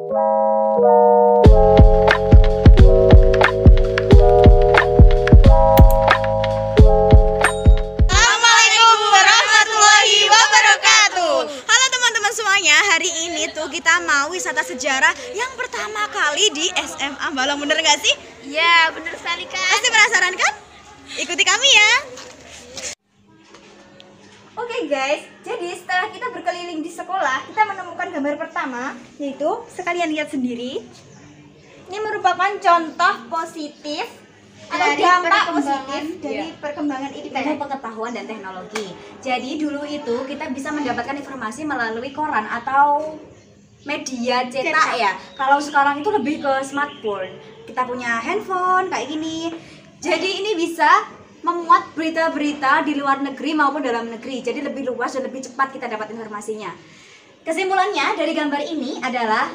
Hari ini tuh kita mau wisata sejarah yang pertama kali di SMA Malang, bener gak sih? Ya, bener sekali kan? Pasti penasaran kan? Ikuti kami ya. Oke guys, jadi setelah kita berkeliling di sekolah, kita menemukan gambar pertama, yaitu sekalian lihat sendiri. Ini merupakan contoh positif atau dampak positif dari perkembangan ilmu pengetahuan dan teknologi. Jadi dulu itu kita bisa mendapatkan informasi melalui koran atau media cetak ya. Kalau sekarang itu lebih ke smartphone. Kita punya handphone kayak gini. Jadi ini bisa memuat berita-berita di luar negeri maupun dalam negeri. Jadi lebih luas dan lebih cepat kita dapat informasinya. Kesimpulannya dari gambar ini adalah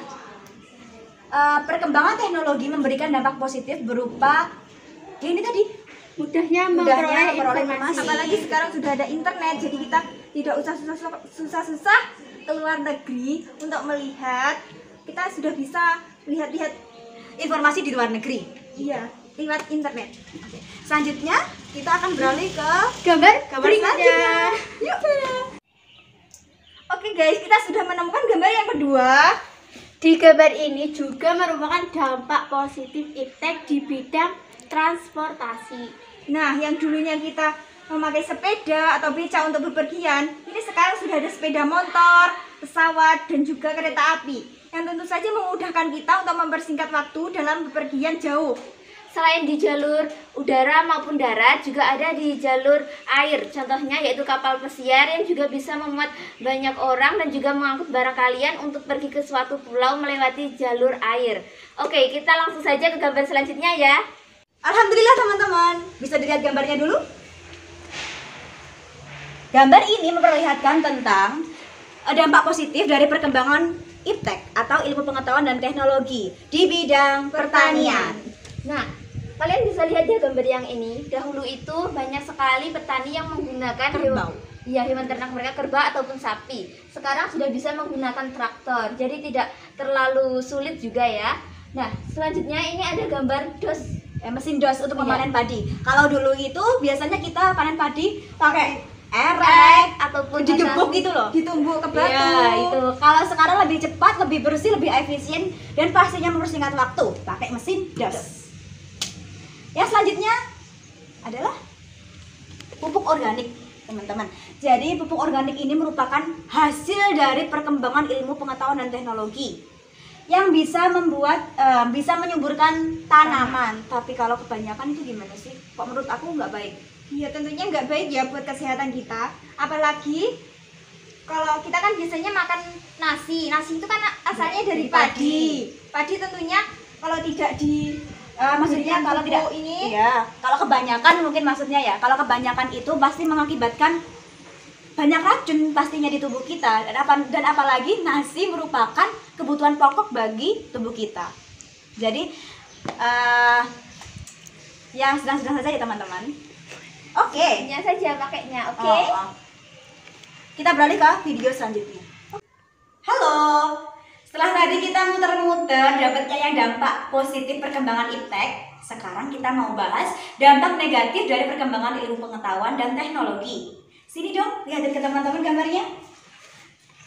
perkembangan teknologi memberikan dampak positif berupa ini tadi mudahnya memperoleh informasi. Apalagi sekarang sudah ada internet, jadi kita tidak usah susah-susah keluar negeri untuk melihat. Kita sudah bisa lihat-lihat informasi di luar negeri. Iya, lewat internet. Oke. Selanjutnya kita akan beralih ke gambar selanjutnya. Yuk. Oke guys, kita sudah menemukan gambar yang kedua. Di gambar ini juga merupakan dampak positif iptek di bidang transportasi. Nah, yang dulunya kita memakai sepeda atau beca untuk bepergian, ini sekarang sudah ada sepeda motor, pesawat, dan juga kereta api yang tentu saja memudahkan kita untuk mempersingkat waktu dalam bepergian jauh. Selain di jalur udara maupun darat, juga ada di jalur air. Contohnya yaitu kapal pesiar yang juga bisa memuat banyak orang dan juga mengangkut barang kalian untuk pergi ke suatu pulau melewati jalur air. Oke, kita langsung saja ke gambar selanjutnya ya. Alhamdulillah teman-teman, bisa dilihat gambarnya dulu. Gambar ini memperlihatkan tentang dampak positif dari perkembangan iptek atau ilmu pengetahuan dan teknologi di bidang pertanian. Nah, kalian bisa lihat ya gambar yang ini. Dahulu itu banyak sekali petani yang menggunakan hewan ternak mereka, kerbau ataupun sapi. Sekarang sudah bisa menggunakan traktor, jadi tidak terlalu sulit juga ya. Nah, selanjutnya ini ada gambar mesin dos untuk memanen padi. Kalau dulu itu biasanya kita panen padi pakai erek ataupun digebuk gitu loh, ditumbuk ke batu. Ya, itu. Kalau sekarang lebih cepat, lebih bersih, lebih efisien dan pastinya mempersingkat waktu pakai mesin dos. Yang selanjutnya adalah pupuk organik, teman-teman. Jadi pupuk organik ini merupakan hasil dari perkembangan ilmu pengetahuan dan teknologi yang bisa bisa menyuburkan tanaman. Tapi kalau kebanyakan itu gimana sih? Kok menurut aku nggak baik? Iya, tentunya nggak baik ya buat kesehatan kita. Apalagi kalau kita kan biasanya makan nasi itu kan asalnya dari padi. Padi tentunya kalau tidak maksudnya kalau tidak ini, ya kalau kebanyakan mungkin maksudnya ya, kalau kebanyakan itu pasti mengakibatkan banyak racun pastinya di tubuh kita, dan apalagi nasi merupakan kebutuhan pokok bagi tubuh kita. Jadi yang sedang-sedang saja ya teman-teman. Oke. Hanya saja pakainya, oke. Kita beralih ke video selanjutnya. Halo. Setelah tadi kita muter-muter dapatnya yang dampak positif perkembangan iptek, sekarang kita mau bahas dampak negatif dari perkembangan ilmu pengetahuan dan teknologi. Sini dong, lihatin ke teman-teman gambarnya.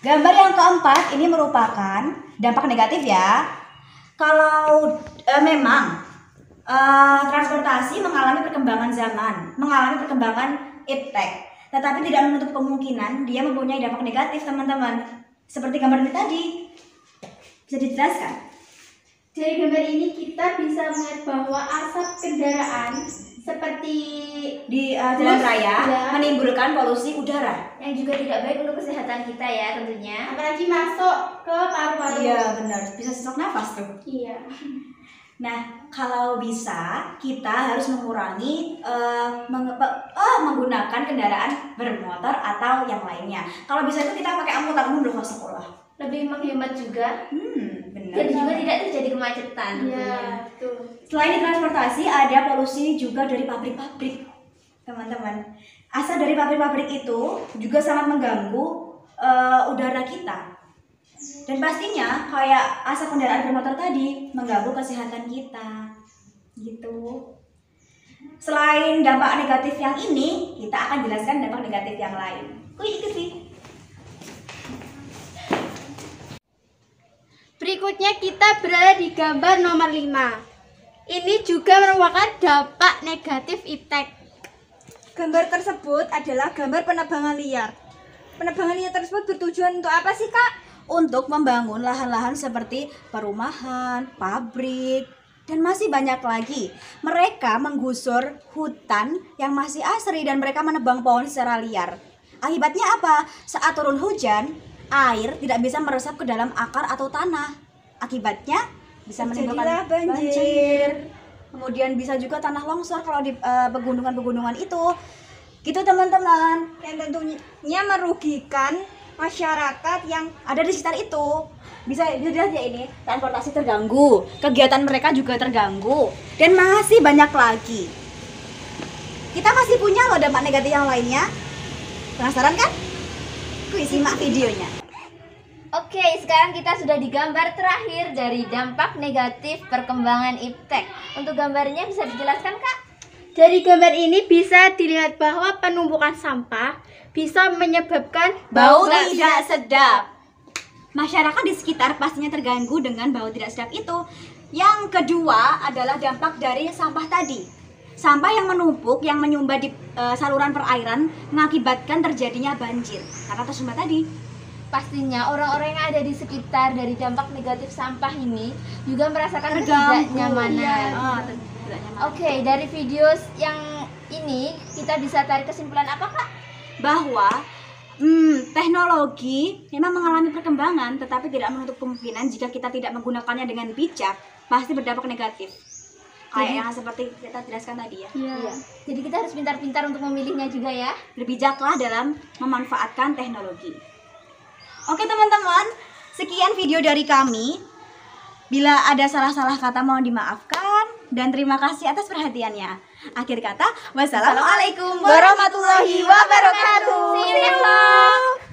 Gambar yang keempat ini merupakan dampak negatif ya. Kalau memang transportasi mengalami perkembangan zaman, mengalami perkembangan iptek, tetapi tidak menutup kemungkinan dia mempunyai dampak negatif, teman-teman. Seperti gambar ini tadi. Bisa dijelaskan? Dari gambar ini kita bisa melihat bahwa asap kendaraan seperti di jalan raya menimbulkan polusi udara yang juga tidak baik untuk kesehatan kita ya tentunya. Apalagi masuk ke paru-paru. Iya benar, bisa sesak nafas tuh. Iya. Nah, kalau bisa kita harus mengurangi menggunakan kendaraan bermotor atau yang lainnya. Kalau bisa itu kita pakai angkutan umum ke sekolah. Lebih menghemat juga. Benar. Dan juga tidak terjadi kemacetan. Iya, betul. Selain transportasi, ada polusi juga dari pabrik-pabrik, teman-teman. Asal dari pabrik-pabrik itu juga sangat mengganggu udara kita. Dan pastinya kayak asap kendaraan bermotor tadi mengganggu kesehatan kita. Gitu. Selain dampak negatif yang ini, kita akan jelaskan dampak negatif yang lain. Ikuti. Berikutnya kita berada di gambar nomor 5. Ini juga merupakan dampak negatif iptek. Gambar tersebut adalah gambar penebangan liar. Penebangan liar tersebut bertujuan untuk apa sih, Kak? Untuk membangun lahan-lahan seperti perumahan, pabrik, dan masih banyak lagi. Mereka menggusur hutan yang masih asri dan mereka menebang pohon secara liar. Akibatnya apa? Saat turun hujan, air tidak bisa meresap ke dalam akar atau tanah. Akibatnya bisa menimbulkan banjir. Kemudian bisa juga tanah longsor kalau di pegunungan-pegunungan itu. Gitu teman-teman. Yang tentunya merugikan masyarakat yang Ada di sekitar itu. Bisa dilihat ya ini, transportasi terganggu, kegiatan mereka juga terganggu, dan masih banyak lagi. Kita masih punya loh dampak negatif yang lainnya. Penasaran kan? Kuy, simak videonya. Oke, sekarang kita sudah di gambar terakhir dari dampak negatif perkembangan iptek. Untuk gambarnya bisa dijelaskan, Kak? Dari gambar ini bisa dilihat bahwa penumpukan sampah bisa menyebabkan Bau tidak sedap. Masyarakat di sekitar pastinya terganggu dengan bau tidak sedap itu. Yang kedua adalah dampak dari sampah tadi. Sampah yang menumpuk, yang menyumbat di saluran perairan mengakibatkan terjadinya banjir karena tersumbat tadi. Pastinya orang-orang yang ada di sekitar dari dampak negatif sampah ini juga merasakan Terganggu. ketidaknyamanan. Iya, tidak nyaman. Oke, dari video yang ini kita bisa tarik kesimpulan apa, Kak? Bahwa teknologi memang mengalami perkembangan, tetapi tidak menutup kemungkinan jika kita tidak menggunakannya dengan bijak, pasti berdampak negatif. Kayak yang seperti kita jelaskan tadi ya. Iya. Jadi kita harus pintar-pintar untuk memilihnya juga ya. Berbijaklah dalam memanfaatkan teknologi. Oke teman-teman, sekian video dari kami. Bila ada salah-salah kata mohon dimaafkan dan terima kasih atas perhatiannya. Akhir kata, wassalamualaikum warahmatullahi wabarakatuh. See you next vlog.